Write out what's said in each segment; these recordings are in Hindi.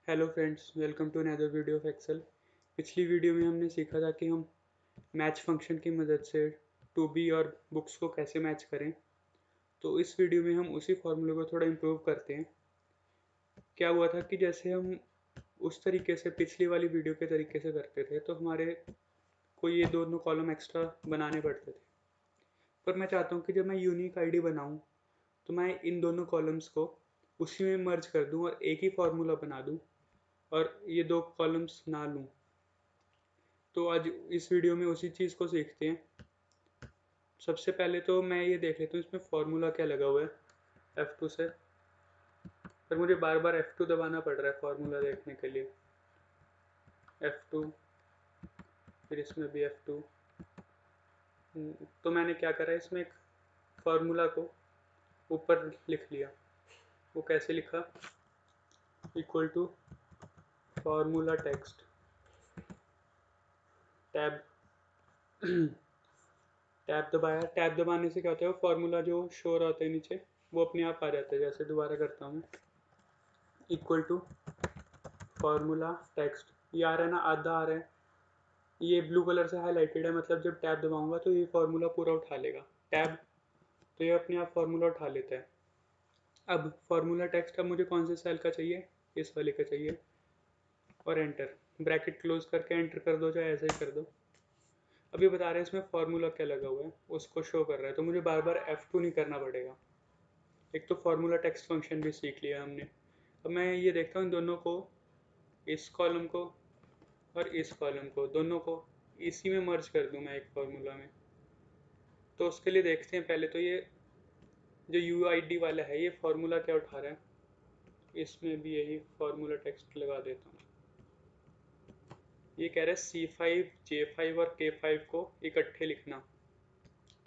Hello friends, welcome to another video of Excel. पिछली वीडियो में हमने सीखा था कि हम मैच फंक्शन की मदद से टू बी और बुक्स को कैसे मैच करें। तो इस वीडियो में हम उसी फॉर्मूले को थोड़ा इम्प्रूव करते हैं। क्या हुआ था कि जैसे हम उस तरीके से पिछली वाली वीडियो के तरीके से करते थे तो हमारे को ये दोनों कॉलम एक्स्ट्रा बनाने पड़ते थे। पर मैं चाहता हूँ कि जब मैं यूनिक आईडी बनाऊँ तो मैं इन दोनों कॉलम्स को उसी में मर्ज कर दूँ और एक ही फार्मूला बना दूँ और ये दो कॉलम्स ना लूँ। तो आज इस वीडियो में उसी चीज़ को सीखते हैं। सबसे पहले तो मैं ये देख लेता हूँ इसमें फार्मूला क्या लगा हुआ है F2 से। पर मुझे बार बार F2 दबाना पड़ रहा है फार्मूला देखने के लिए। F2, फिर इसमें भी F2। तो मैंने क्या करा, इसमें एक फार्मूला को ऊपर लिख लिया। वो कैसे लिखा, equal to formula text tab. Tab दबाया। टैब दबाने से क्या होता है, वो फार्मूला जो शो हो रहा होता है नीचे वो अपने आप आ जाता है। जैसे दोबारा करता हूँ मैं, इक्वल टू फार्मूला टेक्स्ट। ये आ रहा है ना, आधा आ रहा है। ये ब्लू कलर से हाईलाइटेड है, मतलब जब टैब दबाऊंगा तो ये फार्मूला पूरा उठा लेगा टैब। तो ये अपने आप फार्मूला उठा लेता है। अब फार्मूला टेक्स्ट अब मुझे कौन से सेल का चाहिए, इस वाले का चाहिए। और एंटर, ब्रैकेट क्लोज करके एंटर कर दो, चाहे ऐसे ही कर दो। अब ये बता रहे हैं इसमें फार्मूला क्या लगा हुआ है, उसको शो कर रहा है। तो मुझे बार बार F2 नहीं करना पड़ेगा। एक तो फार्मूला टेक्स्ट फंक्शन भी सीख लिया हमने। अब मैं ये देखता हूँ इन दोनों को, इस कॉलम को और इस कॉलम को, दोनों को इसी में मर्ज कर दूं मैं एक फार्मूला में। तो उसके लिए देखते हैं पहले तो ये जो यू आई डी वाला है ये फार्मूला क्या उठा रहा है। इसमें भी यही फार्मूला टेक्स्ट लगा देता हूँ। ये कह रहा है C5, J5 और K5 को इकट्ठे लिखना।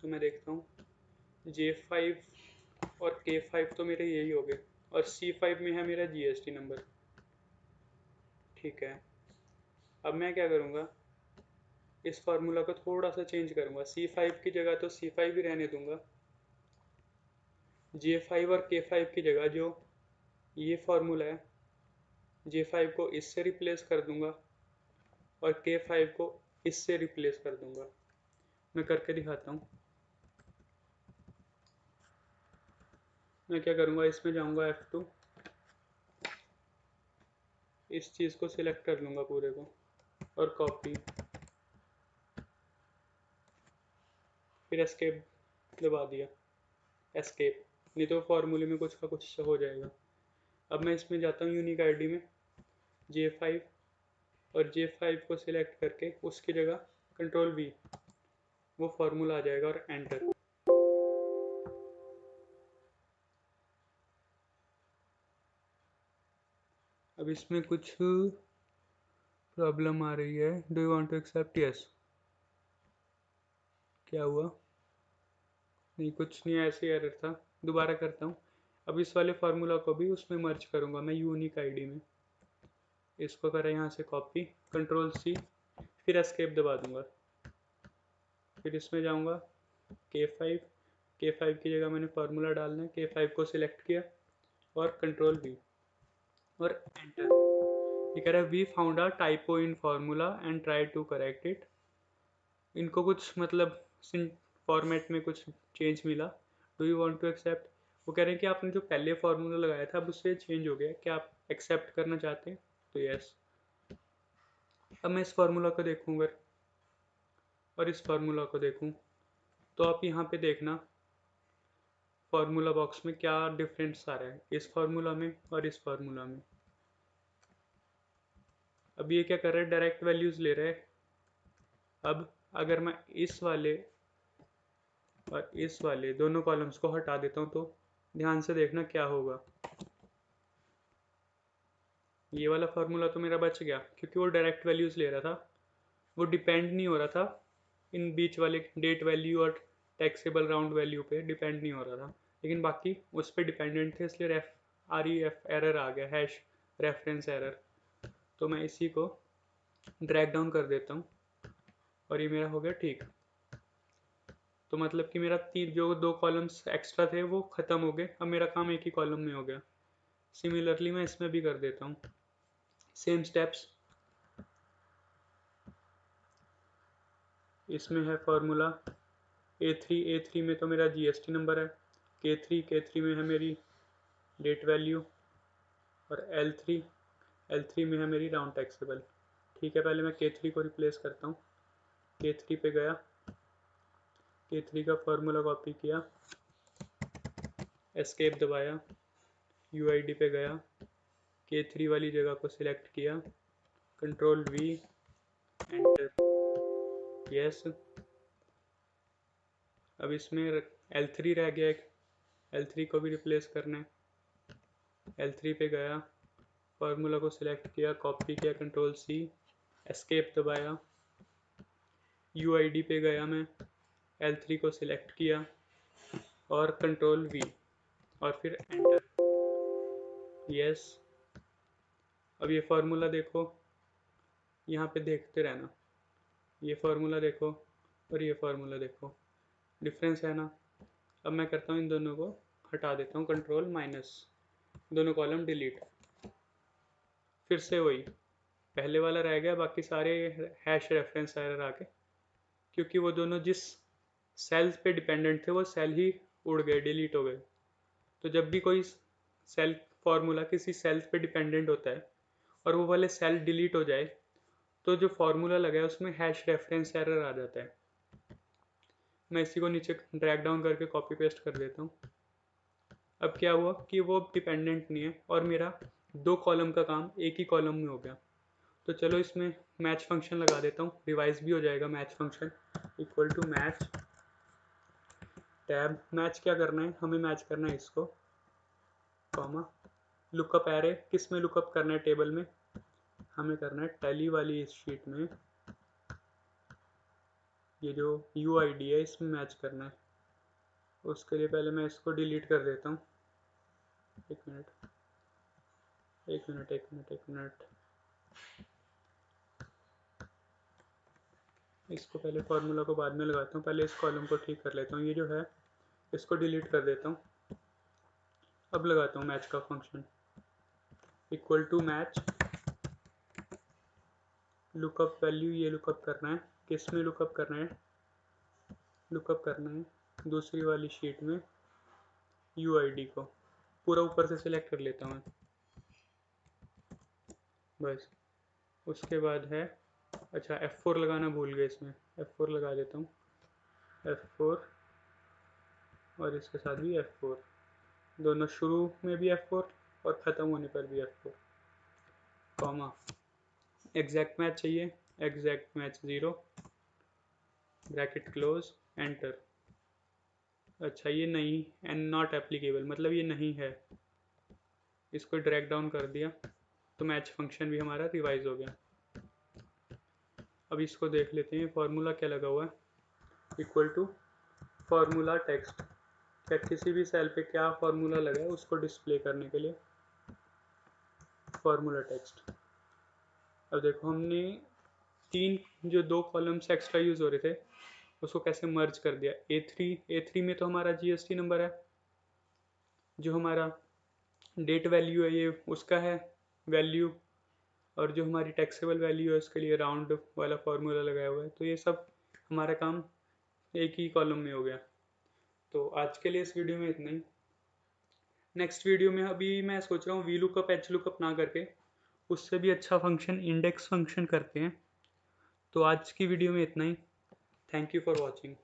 तो मैं देखता हूँ J5 और K5 तो मेरे यही हो गए, और C5 में है मेरा GST नंबर। ठीक है, अब मैं क्या करूँगा, इस फार्मूला को थोड़ा सा चेंज करूँगा। C5 की जगह तो C5 ही रहने दूंगा। J5 और K5 की जगह जो ये फार्मूला है, J5 को इससे रिप्लेस कर दूंगा और K5 को इससे रिप्लेस कर दूंगा। मैं करके दिखाता हूँ। मैं क्या करूँगा, इसमें जाऊँगा F2, इस चीज़ को सिलेक्ट कर लूँगा पूरे को और कॉपी, फिर एस्केप दबा दिया। एस्केप, नहीं तो फार्मूले में कुछ का कुछ हो जाएगा। अब मैं इसमें जाता हूँ यूनिक आईडी में, J5 और J5 को सिलेक्ट करके उसकी जगह कंट्रोल V, वो फार्मूला आ जाएगा और एंटर। अब इसमें कुछ प्रॉब्लम आ रही है। Do you want to accept, yes. क्या हुआ, नहीं कुछ नहीं, ऐसे एरर था। दोबारा करता हूँ। अब इस वाले फार्मूला को भी उसमें मर्ज करूँगा मैं यूनिक आईडी में। इसको करें यहाँ से कॉपी, कंट्रोल C, फिर एस्केप दबा दूंगा। फिर इसमें जाऊँगा K5, K5 की जगह मैंने फार्मूला डालना है। K5 को सिलेक्ट किया और कंट्रोल V और एंटर। ये कह रहा है we found a typo in formula and try to correct it. इनको कुछ मतलब फॉर्मेट में कुछ चेंज मिला। Do you want to accept, वो कह रहे हैं कि आपने जो पहले फार्मूला लगाया था अब उससे चेंज हो गया, क्या आप एक्सेप्ट करना चाहते हैं। तो यस। अब मैं इस फार्मूला को देखूँ अगर, और इस फार्मूला को देखूँ, तो आप यहाँ पे देखना फार्मूला बॉक्स में क्या डिफरेंस आ रहा है इस फार्मूला में और इस फार्मूला में। अब ये क्या कर रहा है, डायरेक्ट वैल्यूज़ ले रहा है। अब अगर मैं इस वाले और इस वाले दोनों कॉलम्स को हटा देता हूँ तो ध्यान से देखना क्या होगा। ये वाला फार्मूला तो मेरा बच गया क्योंकि वो डायरेक्ट वैल्यूज़ ले रहा था, वो डिपेंड नहीं हो रहा था इन बीच वाले डेट वैल्यू और टैक्सेबल राउंड वैल्यू पे डिपेंड नहीं हो रहा था। लेकिन बाकी उस पर डिपेंडेंट थे, इसलिए REF एरर आ गया, हैश रेफरेंस एरर। तो मैं इसी को ड्रैग डाउन कर देता हूँ और ये मेरा हो गया ठीक। तो मतलब कि मेरा तीन जो दो कॉलम्स एक्स्ट्रा थे वो ख़त्म हो गए। अब मेरा काम एक ही कॉलम में हो गया। सिमिलरली मैं इसमें भी कर देता हूँ। सेम स्टेप्स, इसमें है फॉर्मूला A3 में तो मेरा GST नंबर है, K3 में है मेरी डेट वैल्यू, और L3 में है मेरी राउंड टैक्सेबल। ठीक है, पहले मैं K3 को रिप्लेस करता हूँ। K3 पे गया, K3 का फॉर्मूला कॉपी किया, एस्केप दबाया, UID पे गया, K3 वाली जगह को सिलेक्ट किया, कंट्रोल V, एंटर, यस। अब इसमें L3 रह गया एक, L3 को भी रिप्लेस करना है। L3 पे गया, फार्मूला को सिलेक्ट किया, कॉपी किया, कंट्रोल C, एस्केप दबाया, UID पे गया मैं, L3 को सिलेक्ट किया और कंट्रोल V और फिर एंटर, यस। अब ये फार्मूला देखो, यहाँ पे देखते रहना, ये फार्मूला देखो और ये फार्मूला देखो, डिफरेंस है ना। अब मैं करता हूँ इन दोनों को हटा देता हूँ, कंट्रोल माइनस, दोनों कॉलम डिलीट, फिर से वही पहले वाला रह गया, बाकी सारे हैश रेफरेंस एरर आके, क्योंकि वो दोनों जिस सेल पे डिपेंडेंट थे वो सेल ही उड़ गए, डिलीट हो गए। तो जब भी कोई सेल फार्मूला किसी सेल पे डिपेंडेंट होता है और वो वाले सेल डिलीट हो जाए, तो जो फार्मूला लगा है उसमें हैश रेफरेंस एरर आ जाता है। मैं इसी को नीचे ड्रैग डाउन करके कॉपी पेस्ट कर देता हूँ। अब क्या हुआ कि वो डिपेंडेंट नहीं है और मेरा 2 कॉलम का काम एक ही कॉलम में हो गया। तो चलो इसमें मैच फंक्शन लगा देता हूँ, रिवाइज भी हो जाएगा। Match function equal to match tab, match क्या करना है हमें, मैच करना है इसको, कॉमा, लुकअप एरे, किस में लुकअप करना है, टेबल में, हमें करना है टैली वाली इस शीट में, ये जो UID है इसमें मैच करना है। उसके लिए पहले मैं इसको डिलीट कर देता हूँ, एक मिनट, इसको पहले फार्मूला को बाद में लगाता हूँ, पहले इस कॉलम को ठीक कर लेता हूँ, ये जो है इसको डिलीट कर देता हूँ। अब लगाता हूँ मैच का function, equal to match lookup value, ये लुकअप करना है, किस में लुकअप करना है, लुकअप करना है दूसरी वाली शीट में UID को, पूरा ऊपर से सिलेक्ट कर लेता हूँ बस। उसके बाद है, अच्छा F4 लगाना भूल गए, इसमें F4 लगा देता हूँ, F4 और इसके साथ भी F4, दोनों शुरू में भी F4 और ख़त्म होने पर भी F4, कॉमा, एग्जैक्ट मैच चाहिए, exact match 0, bracket close, enter. अच्छा ये नहीं, एंड नॉट एप्लीकेबल, मतलब ये नहीं है, इसको ड्रैग डाउन कर दिया तो मैच फंक्शन भी हमारा रिवाइज हो गया। अब इसको देख लेते हैं, फार्मूला क्या लगा हुआ है, इक्वल टू फार्मूला टेक्स्ट, क्या किसी भी सेल पे क्या फार्मूला लगा है उसको डिस्प्ले करने के लिए फार्मूला टेक्स्ट। अब देखो हमने जो 2 कॉलम्स एक्स्ट्रा यूज़ हो रहे थे उसको कैसे मर्ज कर दिया। A3 में तो हमारा GST नंबर है, जो हमारा डेट वैल्यू है ये उसका है वैल्यू, और जो हमारी टैक्सेबल वैल्यू है उसके लिए राउंड वाला फार्मूला लगाया हुआ है। तो ये सब हमारा काम एक ही कॉलम में हो गया। तो आज के लिए इस वीडियो में इतना ही। नेक्स्ट वीडियो में अभी मैं सोच रहा हूँ VLOOKUP HLOOKUP ना करके उससे भी अच्छा फंक्शन इंडेक्स फंक्शन करते हैं। तो आज की वीडियो में इतना ही। Thank you for watching.